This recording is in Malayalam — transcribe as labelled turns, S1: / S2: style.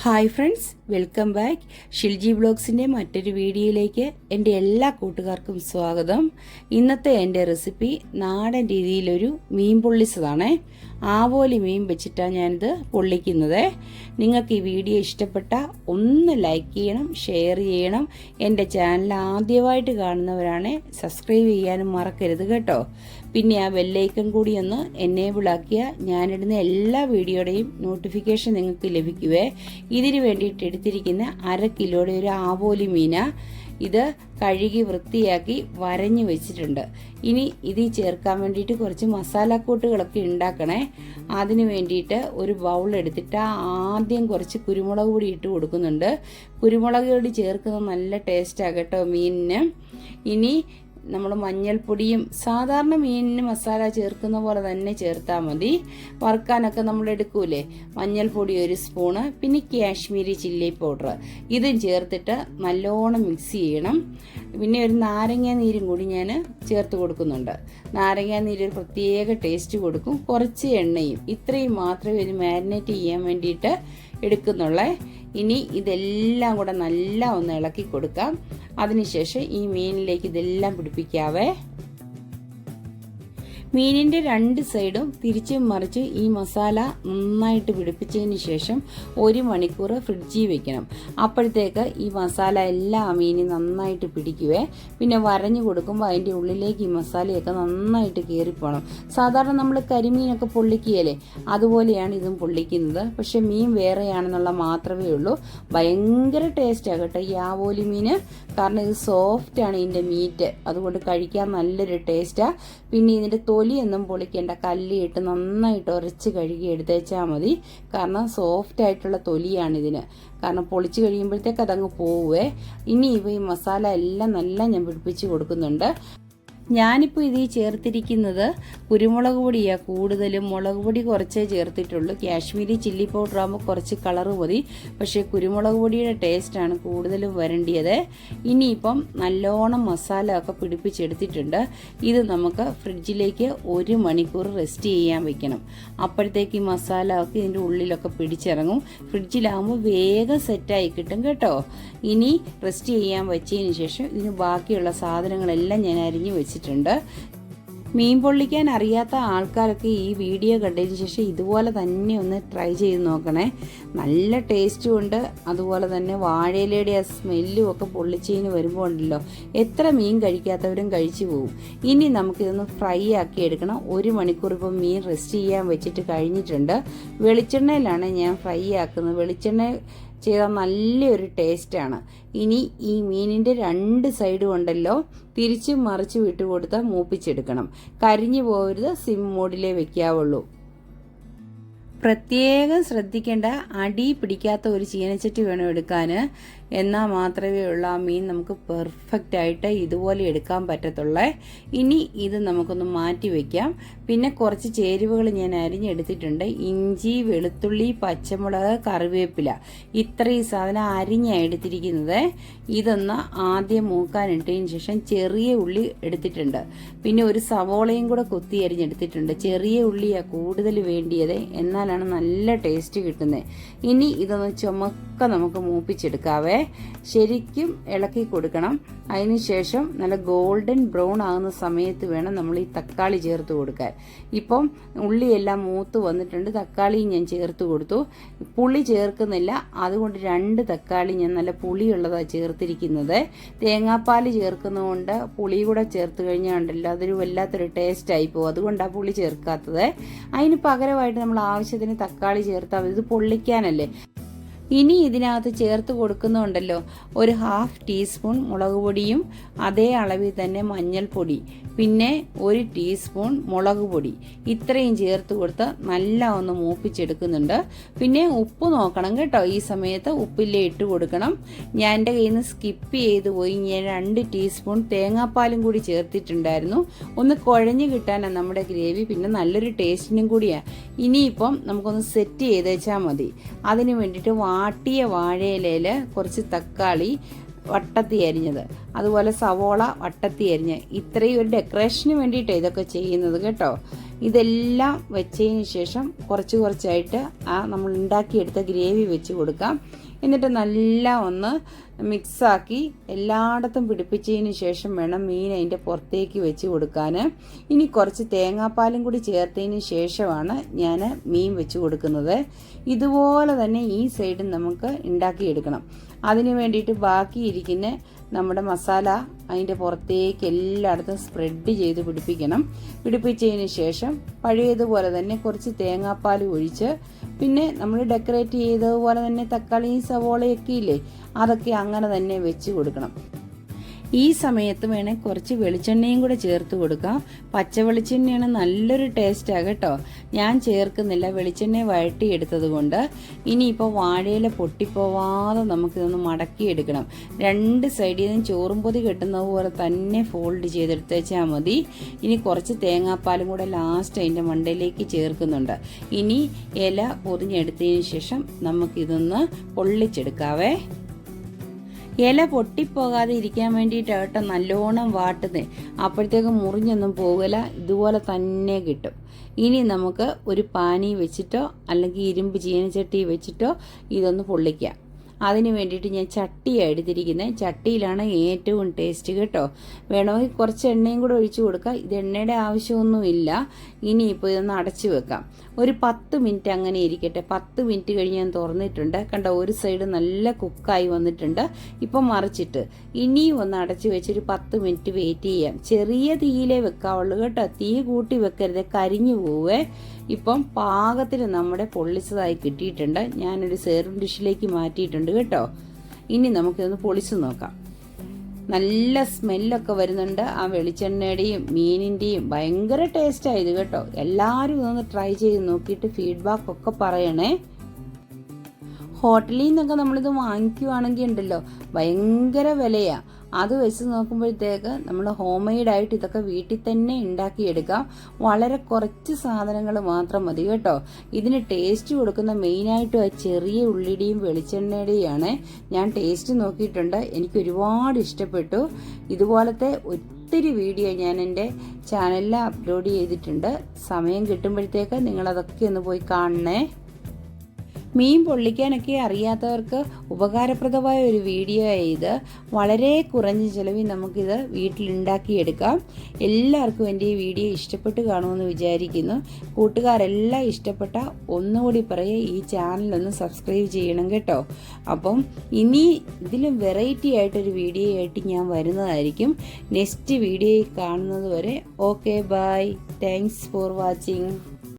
S1: Hi friends, welcome back. Shilji വ്ളോഗ്സിൻ്റെ മറ്റൊരു വീഡിയോയിലേക്ക് എൻ്റെ എല്ലാ കൂട്ടുകാർക്കും സ്വാഗതം. ഇന്നത്തെ എൻ്റെ റെസിപ്പി നാടൻ രീതിയിലൊരു മീൻ പൊള്ളിച്ചതാണേ. ആവോലി മീൻ വെച്ചിട്ടാണ് ഞാനിത് പൊള്ളിക്കുന്നത്. നിങ്ങൾക്ക് ഈ വീഡിയോ ഇഷ്ടപ്പെട്ടാൽ ഒന്ന് ലൈക്ക് ചെയ്യണം, ഷെയർ ചെയ്യണം. എൻ്റെ ചാനൽ ആദ്യമായിട്ട് കാണുന്നവരാണ് സബ്സ്ക്രൈബ് ചെയ്യാനും മറക്കരുത് കേട്ടോ. പിന്നെ ആ ബെല്ലൈക്കൺ കൂടി ഒന്ന് എനേബിൾ ആക്കിയാൽ ഞാനിടുന്ന എല്ലാ വീഡിയോയുടെയും നോട്ടിഫിക്കേഷൻ നിങ്ങൾക്ക് ലഭിക്കുവേ. ഇതിന് വേണ്ടിയിട്ട് എടുത്തിരിക്കുന്ന 1/2 കിലോയുടെ ഒരു ആവോലി മീന. ഇത് കഴുകി വൃത്തിയാക്കി വരഞ്ഞു വെച്ചിട്ടുണ്ട്. ഇനി ഇതിൽ ചേർക്കാൻ വേണ്ടിയിട്ട് കുറച്ച് മസാലക്കൂട്ടുകളൊക്കെ ഉണ്ടാക്കണേ. അതിന് വേണ്ടിയിട്ട് ഒരു ബൗൾ എടുത്തിട്ട് ആദ്യം കുറച്ച് കുരുമുളക് പൊടി ഇട്ട് കൊടുക്കുന്നുണ്ട്. കുരുമുളക് പൊടി ചേർക്കുന്നത് നല്ല ടേസ്റ്റാണ് കേട്ടോ മീനിന്. ഇനി നമ്മൾ മഞ്ഞൾപ്പൊടിയും സാധാരണ മീനിന് മസാല ചേർക്കുന്ന പോലെ തന്നെ ചേർത്താൽ മതി. വറുക്കാനൊക്കെ നമ്മൾ എടുക്കൂലേ, മഞ്ഞൾപ്പൊടി 1 സ്പൂണ്, പിന്നെ കാശ്മീരി ചില്ലി പൗഡർ ഇതും ചേർത്തിട്ട് നല്ലോണം മിക്സ് ചെയ്യണം. പിന്നെ ഒരു നാരങ്ങ നീരും കൂടി ഞാൻ ചേർത്ത് കൊടുക്കുന്നുണ്ട്. നാരങ്ങ നീര് ഒരു പ്രത്യേക ടേസ്റ്റ് കൊടുക്കും. കുറച്ച് എണ്ണയും. ഇത്രയും മാത്രമേ ഇത് മാരിനേറ്റ് ചെയ്യാൻ വേണ്ടിയിട്ട് എടുക്കുന്നുള്ളേ. ഇനി ഇതെല്ലാം കൂടെ നല്ല ഒന്ന് ഇളക്കി കൊടുക്കാം. അതിനുശേഷം ഈ മീനിലേക്ക് ഇതെല്ലാം പിടിപ്പിക്കാവേ. മീനിൻ്റെ 2 സൈഡും തിരിച്ചും മറിച്ച് ഈ മസാല നന്നായിട്ട് പിടിപ്പിച്ചതിന് ശേഷം 1 മണിക്കൂർ ഫ്രിഡ്ജിൽ വെക്കണം. അപ്പോഴത്തേക്ക് ഈ മസാല എല്ലാം ആ മീനിൽ നന്നായിട്ട് പിടിക്കുവേ. പിന്നെ വരഞ്ഞു കൊടുക്കുമ്പോൾ അതിൻ്റെ ഉള്ളിലേക്ക് ഈ മസാലയൊക്കെ നന്നായിട്ട് കയറിപ്പോണം. സാധാരണ നമ്മൾ കരിമീനൊക്കെ പൊള്ളിക്കുകയല്ലേ, അതുപോലെയാണ് ഇതും പൊള്ളിക്കുന്നത്. പക്ഷെ മീൻ വേറെയാണെന്നുള്ള മാത്രമേ ഉള്ളൂ. ഭയങ്കര ടേസ്റ്റാണ് കേട്ടോ ഈ ആവോലി മീൻ. കാരണം ഇത് സോഫ്റ്റാണ് ഇതിൻ്റെ മീറ്റ്, അതുകൊണ്ട് കഴിക്കാൻ നല്ലൊരു ടേസ്റ്റാണ്. പിന്നെ ഇതിൻ്റെ തൊലിയൊന്നും പൊളിക്കേണ്ട, കല്ലിയിട്ട് നന്നായിട്ട് ഉരച്ച് കഴുകി എടുത്തേച്ചാൽ മതി. കാരണം സോഫ്റ്റ് ആയിട്ടുള്ള തൊലിയാണ് ഇതിന്. കാരണം പൊളിച്ച് കഴിയുമ്പോഴത്തേക്ക് അതങ്ങ് പോവേ. ഇനി ഈ മസാല എല്ലാം നല്ല ഞാൻ പിടിപ്പിച്ച് കൊടുക്കുന്നുണ്ട്. ഞാനിപ്പോൾ ഇതിൽ ചേർത്തിരിക്കുന്നത് കുരുമുളക് പൊടിയാണ് കൂടുതലും. മുളക് പൊടി കുറച്ചേ ചേർത്തിട്ടുള്ളൂ. കാശ്മീരി ചില്ലി പൗഡർ ആകുമ്പോൾ കുറച്ച് കളറ് മതി. പക്ഷേ കുരുമുളക് പൊടിയുടെ ടേസ്റ്റാണ് കൂടുതലും വരേണ്ടത്. ഇനിയിപ്പം നല്ലോണം മസാല ഒക്കെ പിടിപ്പിച്ചെടുത്തിട്ടുണ്ട്. ഇത് നമുക്ക് ഫ്രിഡ്ജിലേക്ക് 1 മണിക്കൂർ റെസ്റ്റ് ചെയ്യാൻ വെക്കണം. അപ്പോഴത്തേക്ക് ഈ മസാല ഒക്കെ ഇതിൻ്റെ ഉള്ളിലൊക്കെ പിടിച്ചിറങ്ങും. ഫ്രിഡ്ജിലാകുമ്പോൾ വേഗം സെറ്റായി കിട്ടും കേട്ടോ. ഇനി റെസ്റ്റ് ചെയ്യാൻ വെച്ചതിന് ശേഷം ഇതിന് ബാക്കിയുള്ള സാധനങ്ങളെല്ലാം ഞാൻ അരിഞ്ഞു വെച്ചിട്ടുണ്ട്. മീൻ പൊള്ളിക്കാൻ അറിയാത്ത ആൾക്കാരൊക്കെ ഈ വീഡിയോ കണ്ടതിന് ശേഷം ഇതുപോലെ തന്നെ ഒന്ന് ട്രൈ ചെയ്ത് നോക്കണേ. നല്ല ടേസ്റ്റും ഉണ്ട്. അതുപോലെ തന്നെ വാഴയിലയുടെ ആ സ്മെല്ലും ഒക്കെ പൊള്ളിച്ചതിന് വരുമ്പോൾ ഉണ്ടല്ലോ, എത്ര മീൻ കഴിക്കാത്തവരും കഴിച്ചു പോകും. ഇനി നമുക്കിതൊന്ന് ഫ്രൈ ആക്കി എടുക്കണം. 1 മണിക്കൂർ ഇപ്പോൾ മീൻ റെസ്റ്റ് ചെയ്യാൻ വെച്ചിട്ട് കഴിഞ്ഞിട്ടുണ്ട്. വെളിച്ചെണ്ണയിലാണ് ഞാൻ ഫ്രൈ ആക്കുന്നത്. വെളിച്ചെണ്ണ ചെയ്താൽ നല്ലൊരു ടേസ്റ്റാണ്. ഇനി ഈ മീനിൻ്റെ 2 സൈഡും ഉണ്ടല്ലോ തിരിച്ചും മറിച്ചും ഇട്ട് കൊടുത്താൽ മൂപ്പിച്ചെടുക്കണം. കരിഞ്ഞു പോകരുത്, സിം മോഡിലേ വെക്കാവുള്ളൂ. പ്രത്യേകം ശ്രദ്ധിക്കേണ്ട, അടി പിടിക്കാത്ത ഒരു ചീനച്ചട്ടി വേണം എടുക്കാൻ. എന്നാൽ മാത്രമേ ഉള്ള ആ മീൻ നമുക്ക് പെർഫെക്റ്റ് ആയിട്ട് ഇതുപോലെ എടുക്കാൻ പറ്റത്തുള്ളേ. ഇനി ഇത് നമുക്കൊന്ന് മാറ്റി വയ്ക്കാം. പിന്നെ കുറച്ച് ചേരുവകൾ ഞാൻ അരിഞ്ഞെടുത്തിട്ടുണ്ട്. ഇഞ്ചി, വെളുത്തുള്ളി, പച്ചമുളക്, കറിവേപ്പില, ഇത്രയും സാധനം അരിഞ്ഞാണ് എടുത്തിരിക്കുന്നത്. ഇതൊന്ന് ആദ്യം മൂക്കാനിട്ടതിന് ശേഷം ചെറിയ ഉള്ളി എടുത്തിട്ടുണ്ട്. പിന്നെ ഒരു സവോളയും കൂടെ കൊത്തി അരിഞ്ഞെടുത്തിട്ടുണ്ട്. ചെറിയ ഉള്ളിയാണ് കൂടുതൽ വേണ്ടിയത്, എന്നാലാണ് നല്ല ടേസ്റ്റ് കിട്ടുന്നത്. ഇനി ഇതൊന്ന് ചുമക്ക നമുക്ക് മൂപ്പിച്ചെടുക്കാവേ. ശരിക്കും ഇളക്കി കൊടുക്കണം. അതിനുശേഷം നല്ല ഗോൾഡൻ ബ്രൗൺ ആകുന്ന സമയത്ത് വേണം നമ്മൾ ഈ തക്കാളി ചേർത്ത് കൊടുക്കാൻ. ഇപ്പം ഉള്ളിയെല്ലാം മൂത്ത് വന്നിട്ടുണ്ട്. തക്കാളിയും ഞാൻ ചേർത്ത് കൊടുത്തു. പുളി ചേർക്കുന്നില്ല, അതുകൊണ്ട് 2 തക്കാളി ഞാൻ നല്ല പുളിയുള്ളതാണ് ചേർത്തിരിക്കുന്നത്. തേങ്ങാപ്പാൽ ചേർക്കുന്നതുകൊണ്ട് പുളി കൂടെ ചേർത്ത് കഴിഞ്ഞാൽ ഉണ്ടല്ലോ അതൊരു വല്ലാത്തൊരു ടേസ്റ്റ് ആയിപ്പോവും. അതുകൊണ്ടാണ് പുളി ചേർക്കാത്തത്. അതിന് പകരമായിട്ട് നമ്മൾ ആവശ്യത്തിന് തക്കാളി ചേർത്താൽ ഇത് പൊള്ളിക്കാനല്ലേ. ഇനി ഇതിനകത്ത് ചേർത്ത് കൊടുക്കുന്നുണ്ടല്ലോ ഒരു 1/2 ടീസ്പൂൺ മുളക് പൊടിയും അതേ അളവിൽ തന്നെ മഞ്ഞൾപ്പൊടി, പിന്നെ 1 ടീസ്പൂൺ മുളക് പൊടി, ഇത്രയും ചേർത്ത് കൊടുത്ത് നല്ല ഒന്ന് മൂപ്പിച്ചെടുക്കുന്നുണ്ട്. പിന്നെ ഉപ്പ് നോക്കണം കേട്ടോ. ഈ സമയത്ത് ഉപ്പില്ലേ ഇട്ട് കൊടുക്കണം. ഞാൻ എൻ്റെ കയ്യിൽ നിന്ന് സ്കിപ്പ് ചെയ്ത് പോയി. ഞാൻ 2 ടീസ്പൂൺ തേങ്ങാപ്പാലും കൂടി ചേർത്തിട്ടുണ്ടായിരുന്നു. ഒന്ന് കുഴഞ്ഞ് കിട്ടാനാണ് നമ്മുടെ ഗ്രേവി. പിന്നെ നല്ലൊരു ടേസ്റ്റിനും കൂടിയാണ്. ഇനിയിപ്പം നമുക്കൊന്ന് സെറ്റ് ചെയ്ത് വെച്ചാൽ മതി. അതിന് വേണ്ടിയിട്ട് വാട്ടിയ വാഴയിലയിൽ കുറച്ച് തക്കാളി വട്ടത്തി അരിഞ്ഞത്, അതുപോലെ സവോള വട്ടത്തി അരിഞ്ഞ്, ഇത്രയും ഒരു ഡെക്കറേഷന് വേണ്ടിയിട്ടാണ് ഇതൊക്കെ ചെയ്യുന്നത് കേട്ടോ. ഇതെല്ലാം വെച്ചതിന് ശേഷം കുറച്ച് കുറച്ചായിട്ട് നമ്മൾ ഉണ്ടാക്കിയെടുത്ത ഗ്രേവി വെച്ച് കൊടുക്കാം. എന്നിട്ട് നല്ല ഒന്ന് മിക്സാക്കി എല്ലായിടത്തും പിടിപ്പിച്ചതിന് ശേഷം വേണം മീൻ അതിൻ്റെ പുറത്തേക്ക് വെച്ച് കൊടുക്കാൻ. ഇനി കുറച്ച് തേങ്ങാപ്പാലും കൂടി ചേർത്തതിന് ശേഷമാണ് ഞാൻ മീൻ വെച്ച് കൊടുക്കുന്നത്. ഇതുപോലെ തന്നെ ഈ സൈഡും നമുക്ക് ഉണ്ടാക്കിയെടുക്കണം. അതിന് വേണ്ടിയിട്ട് ബാക്കിയിരിക്കുന്ന നമ്മുടെ മസാല അതിൻ്റെ പുറത്തേക്ക് എല്ലായിടത്തും സ്പ്രെഡ് ചെയ്ത് പിടിപ്പിക്കണം. പിടിപ്പിച്ചതിന് ശേഷം പഴയതുപോലെ തന്നെ കുറച്ച് തേങ്ങാപ്പാൽ ഒഴിച്ച്, പിന്നെ നമ്മൾ ഡെക്കറേറ്റ് ചെയ്തതുപോലെ തന്നെ തക്കാളിയും സവോളയൊക്കെ ഇല്ലേ, അതൊക്കെ അങ്ങനെ തന്നെ വെച്ച് കൊടുക്കണം. ഈ സമയത്ത് വേണേൽ കുറച്ച് വെളിച്ചെണ്ണയും കൂടെ ചേർത്ത് കൊടുക്കാം. പച്ച വെളിച്ചെണ്ണയാണ് നല്ലൊരു ടേസ്റ്റാണ് കേട്ടോ. ഞാൻ ചേർക്കുന്നില്ല, വെളിച്ചെണ്ണ വഴട്ടിയെടുത്തത് കൊണ്ട്. ഇനിയിപ്പോൾ വാഴയില പൊട്ടിപ്പോവാതെ നമുക്കിതൊന്ന് മടക്കിയെടുക്കണം. 2 സൈഡിൽ നിന്നും ചോറും പൊതി കെട്ടുന്നത് പോലെ തന്നെ ഫോൾഡ് ചെയ്തെടുത്തേച്ചാൽ മതി. ഇനി കുറച്ച് തേങ്ങാപ്പാലും കൂടെ ലാസ്റ്റ് അതിൻ്റെ മണ്ടയിലേക്ക് ചേർക്കുന്നുണ്ട്. ഇനി ഇല പൊതിഞ്ഞെടുത്തതിന് ശേഷം നമുക്കിതൊന്ന് പൊള്ളിച്ചെടുക്കാവേ. ഇല പൊട്ടിപ്പോകാതെ ഇരിക്കാൻ വേണ്ടിയിട്ട് കേട്ടോ നല്ലോണം വാട്ടുന്നേ. അപ്പോഴത്തേക്ക് മുറിഞ്ഞൊന്നും പോകില്ല, ഇതുപോലെ തന്നെ കിട്ടും. ഇനി നമുക്ക് ഒരു പാനി വെച്ചിട്ടോ അല്ലെങ്കിൽ ഇരുമ്പ് ചീനച്ചട്ടി വെച്ചിട്ടോ ഇതൊന്ന് പൊള്ളിക്കാം. അതിന് വേണ്ടിയിട്ട് ഞാൻ ചട്ടിയാണ് എടുത്തിരിക്കുന്നത്. ചട്ടിയിലാണ് ഏറ്റവും ടേസ്റ്റ് കേട്ടോ. വേണമെങ്കിൽ കുറച്ച് എണ്ണയും കൂടെ ഒഴിച്ചു കൊടുക്കാം. ഇത് എണ്ണയുടെ ആവശ്യമൊന്നുമില്ല. ഇനിയിപ്പോൾ ഇതൊന്ന് അടച്ചു വെക്കാം. ഒരു 10 മിനിറ്റ് അങ്ങനെ ഇരിക്കട്ടെ. 10 മിനിറ്റ് കഴിഞ്ഞ് ഞാൻ തുറന്നിട്ടുണ്ട്. കണ്ടോ, ഒരു സൈഡ് നല്ല കുക്കായി വന്നിട്ടുണ്ട്. ഇപ്പം മറിച്ചിട്ട് ഇനിയും ഒന്ന് അടച്ചു വെച്ചൊരു 10 മിനിറ്റ് വെയിറ്റ് ചെയ്യാം. ചെറിയ തീയിലേ വെക്കാവുള്ളൂ കേട്ടോ. തീ കൂട്ടി വെക്കരുത്, കരിഞ്ഞു പോവേ. ഇപ്പം പാകത്തിന് നമ്മുടെ പൊള്ളിച്ചതായി കിട്ടിയിട്ടുണ്ട്. ഞാനൊരു സെർവിങ് ഡിഷിലേക്ക് മാറ്റിയിട്ടുണ്ട് കേട്ടോ. ഇനി നമുക്കിതൊന്ന് പൊളിച്ച് നോക്കാം. നല്ല സ്മെല്ലൊക്കെ വരുന്നുണ്ട്. ആ വെളിച്ചെണ്ണയുടെയും മീനിൻ്റെയും ഭയങ്കര ടേസ്റ്റായത് കേട്ടോ. എല്ലാവരും ഇതൊന്ന് ട്രൈ ചെയ്ത് നോക്കിയിട്ട് ഫീഡ്ബാക്ക് ഒക്കെ പറയണേ. ഹോട്ടലിൽ നിന്നൊക്കെ നമ്മളിത് വാങ്ങിക്കുവാണെങ്കിൽ ഉണ്ടല്ലോ ഭയങ്കര വിലയാണ്. അത് വെച്ച് നോക്കുമ്പോഴത്തേക്ക് നമ്മൾ ഹോം മെയ്ഡായിട്ട് ഇതൊക്കെ വീട്ടിൽ തന്നെ ഉണ്ടാക്കിയെടുക്കാം. വളരെ കുറച്ച് സാധനങ്ങൾ മാത്രം മതി കേട്ടോ. ഇതിന് ടേസ്റ്റ് കൊടുക്കുന്ന മെയിനായിട്ടും ആ ചെറിയ ഉള്ളിയുടെയും വെളിച്ചെണ്ണയുടെയാണ്. ഞാൻ ടേസ്റ്റ് നോക്കിയിട്ടുണ്ട്, എനിക്ക് ഒരുപാട് ഇഷ്ടപ്പെട്ടു. ഇതുപോലത്തെ ഒത്തിരി വീഡിയോ ഞാൻ എൻ്റെ ചാനലിൽ അപ്ലോഡ് ചെയ്തിട്ടുണ്ട്. സമയം കിട്ടുമ്പോഴത്തേക്ക് നിങ്ങളതൊക്കെ ഒന്ന് പോയി കാണണേ. മീൻ പൊള്ളിക്കാനൊക്കെ അറിയാത്തവർക്ക് ഉപകാരപ്രദമായ ഒരു വീഡിയോ ഇത്. വളരെ കുറഞ്ഞ ചിലവിൽ നമുക്കിത് വീട്ടിലുണ്ടാക്കിയെടുക്കാം. എല്ലാവർക്കും എൻ്റെ ഈ വീഡിയോ ഇഷ്ടപ്പെട്ട് കാണുമെന്ന് വിചാരിക്കുന്നു. കൂട്ടുകാരെല്ലാം ഇഷ്ടപ്പെട്ട ഒന്നുകൂടി പറയുക, ഈ ചാനലൊന്ന് സബ്സ്ക്രൈബ് ചെയ്യണം കേട്ടോ. അപ്പം ഇനി ഇതിലും വെറൈറ്റി ആയിട്ടൊരു വീഡിയോ ആയിട്ട് ഞാൻ വരുന്നതായിരിക്കും. നെക്സ്റ്റ് വീഡിയോയിൽ കാണുന്നത് വരെ okay, bye. Thanks for watching.